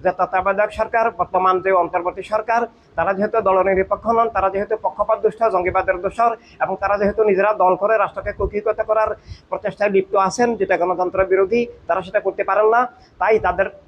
যে তত্ত্বাবধায়ক সরকার, বর্তমান যে অন্তর্বর্তী সরকার, তারা যেহেতু দলনিরপেক্ষ নন, তারা যেহেতু পক্ষপাত দুষ্ট, জঙ্গিবাদের দোষর, এবং তারা যেহেতু নিজেরা দল করে রাষ্ট্রকে কুক্ষিগত করার প্রচেষ্টায় লিপ্ত আছেন, যেটা গণতন্ত্র বিরোধী, তারা সেটা করতে পারেন না। তাই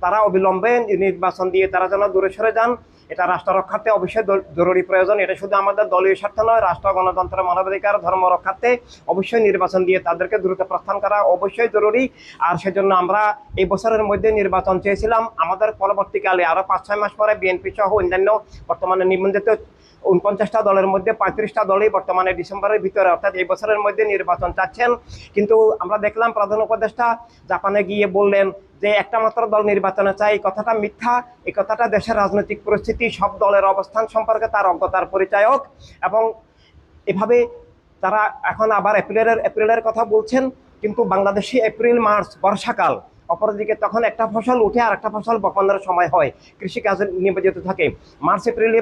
তারা অবিলম্বে নির্বাচন দিয়ে তারা যেন দূরে সরে যান। এটা রাষ্ট্র রক্ষার্থে অবশ্যই জরুরি প্রয়োজন। এটা শুধু আমাদের দলীয় স্বার্থ নয়, রাষ্ট্র, গণতন্ত্র, মানবাধিকার, ধর্ম রক্ষার্থে অবশ্যই নির্বাচন দিয়ে তাদেরকে দ্রুত প্রস্থান করা অবশ্যই জরুরি। আর সেজন্য আমরা এই বছরের মধ্যে নির্বাচন চেয়েছিলাম। আমাদের পরবর্তীকালে আরো 5-6 মাস পরে বিএনপি সহ অন্যান্য বর্তমানে নিবন্ধিত 49টা দলের মধ্যে 35টা দলই বর্তমানে ডিসেম্বরের ভিতরে অর্থাৎ এই বছরের মধ্যে নির্বাচন চাচ্ছেন। কিন্তু আমরা দেখলাম প্রধান উপদেষ্টা জাপানে গিয়ে বললেন যে একটা মাত্র দল নির্বাচনে চাই। এই কথাটা মিথ্যা। এই কথাটা দেশের রাজনৈতিক পরিস্থিতি, সব দলের অবস্থান সম্পর্কে তার অজ্ঞতার পরিচায়ক। এবং এভাবে তারা এখন আবার এপ্রিলের কথা বলছেন, কিন্তু বাংলাদেশে এপ্রিল মার্চ বর্ষাকাল, অপরদিকে তখন একটা ফসল উঠে আর একটা ফসল বপনের সময় হয়, কৃষিকাজে নিয়োজিত থাকে। মার্চ এপ্রিলে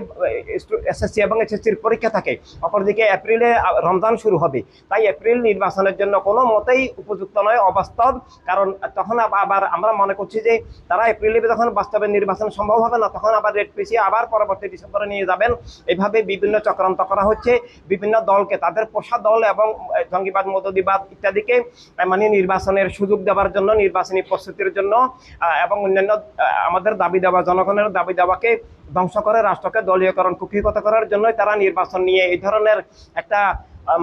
এসএসসি এবং এইচএসসির পরীক্ষা থাকে, অপরদিকে এপ্রিলে রমজান শুরু হবে। তাই এপ্রিল নির্বাচনের জন্য কোনো মতেই উপযুক্ত নয়, অবাস্তব। কারণ তখন আবার আমরা মনে করছি যে তারা এপ্রিলে যখন বাস্তবে নির্বাচন সম্ভব হবে না, তখন আবার রেট পিছিয়ে আবার পরবর্তী ডিসেম্বরে নিয়ে যাবেন। এইভাবে বিভিন্ন চক্রান্ত করা হচ্ছে। বিভিন্ন দলকে, তাদের পোষা দল এবং জঙ্গিবাদ, মৌদুদিবাদ ইত্যাদিকে মানে নির্বাচনের সুযোগ দেওয়ার জন্য, নির্বাচনী প্রস্তুতির জন্য এবং অন্যান্য আমাদের দাবি দেওয়া, জনগণের দাবি দেওয়াকে ধ্বংস করে রাষ্ট্রকে দলীয়করণ, কুক্ষিগত করার জন্যই তারা নির্বাচন নিয়ে এই ধরনের একটা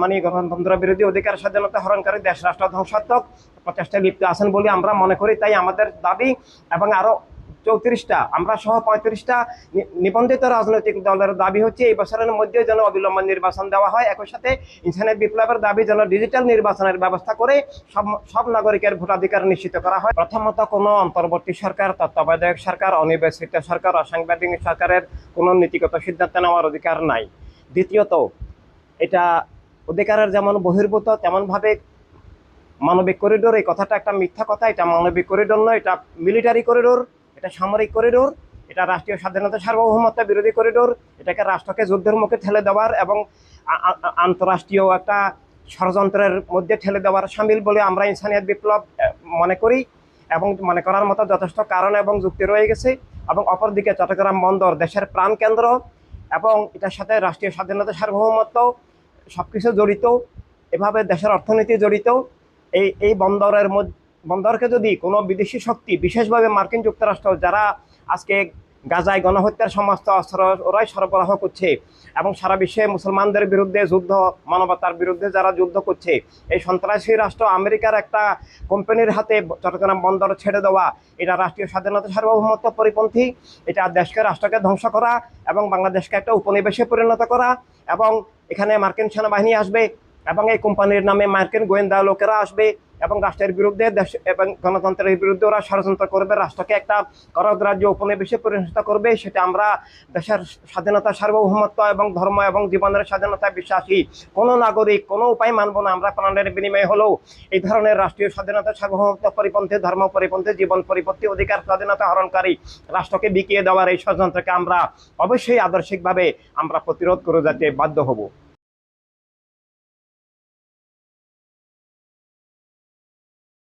মানে গণতন্ত্র বিরোধী, অধিকার স্বাধীনতা হরণকারী, দেশ রাষ্ট্র ধ্বংসাত্মক প্রচেষ্টায় লিপ্ত আছেন বলে আমরা মনে করি। তাই আমাদের দাবি, এবং আরো 34টা, আমরা সহ 35টা নিবন্ধিত রাজনৈতিক দলের দাবি হচ্ছে এই বছরের মধ্যে যেন অবিলম্বে নির্বাচন দেওয়া হয়। একই সাথে ইনসানিয়ত বিপ্লবের দাবি যেন ডিজিটাল নির্বাচনের ব্যবস্থা করে সব নাগরিকের ভোটাধিকার নিশ্চিত করা হয়। প্রথমত, কোনো অন্তর্বর্তী সরকার, তত্ত্বাবধায়ক সরকার, অনির্বাচিত সরকার, অসাংবিধানিক সরকারের কোনো নীতিগত সিদ্ধান্ত নেওয়ার অধিকার নাই। দ্বিতীয়ত, এটা অধিকারের যেমন বহির্ভূত, তেমনভাবে মানবিক করিডোর, এই কথাটা একটা মিথ্যা কথা। এটা মানবিক করিডোর নয়, এটা মিলিটারি করিডোর, এটা সামরিক করিডোর, এটা রাষ্ট্রীয় স্বাধীনতা, সার্বভৌমত্ব বিরোধী করিডোর। এটাকে রাষ্ট্রকে যুদ্ধের মুখে ঠেলে দেওয়ার এবং আন্তঃরাষ্ট্রীয় একটা ষড়যন্ত্রের মধ্যে ঠেলে দেওয়ার সামিল বলে আমরা ইনসানিয়ত বিপ্লব মনে করি, এবং মনে করার মতো যথেষ্ট কারণ এবং যুক্তি রয়ে গেছে। এবং অপরদিকে চট্টগ্রাম বন্দর দেশের প্রাণকেন্দ্র, এবং এটার সাথে রাষ্ট্রীয় স্বাধীনতা, সার্বভৌমত্ব সবকিছু জড়িত, এভাবে দেশের অর্থনীতি জড়িত। এই বন্দরকে যদি কোনো বিদেশি শক্তি, বিশেষভাবে মার্কিন যুক্তরাষ্ট্র, যারা আজকে গাজায় গণহত্যার সমস্ত অস্ত্র ওরাই সরবরাহ করছে এবং সারা বিশ্বে মুসলমানদের বিরুদ্ধে যুদ্ধ, মানবতার বিরুদ্ধে যারা যুদ্ধ করছে, এই সন্ত্রাসী রাষ্ট্র আমেরিকার একটা কোম্পানির হাতে চট্টগ্রাম বন্দর ছেড়ে দেওয়া, এটা রাষ্ট্রীয় স্বাধীনতা, সার্বভৌমত্ব পরিপন্থী। এটা রাষ্ট্রকে ধ্বংস করা এবং বাংলাদেশকে একটা উপনিবেশে পরিণত করা। এবং এখানে মার্কিন সেনাবাহিনী আসবে এবং এই কোম্পানির নামে মার্কিন গোয়েন্দা লোকেরা আসবে এবং রাষ্ট্রের বিরুদ্ধে, দেশ এবং গণতন্ত্রের বিরুদ্ধে ওরা ষড়যন্ত্র করবে, রাষ্ট্রকে একটা করগ্রাহ্য উপনিবেশে পরিণত করবে। সেটা আমরা দেশের স্বাধীনতা, সার্বভৌমত্ব এবং ধর্ম এবং জীবনের স্বাধীনতায় বিশ্বাসী কোনো নাগরিক কোনো উপায় মানব না। আমরা প্রাণের বিনিময়ে হলেও এই ধরনের রাষ্ট্রীয় স্বাধীনতা, সার্বভৌমত্ব পরিপন্থী, ধর্ম পরিপন্থী, জীবন পরিপন্থী, অধিকার স্বাধীনতা হরণকারী রাষ্ট্রকে বিকিয়ে দেওয়ার এই ষড়যন্ত্রকে আমরা অবশ্যই আদর্শিকভাবে আমরা প্রতিরোধ করে যেতে বাধ্য হব।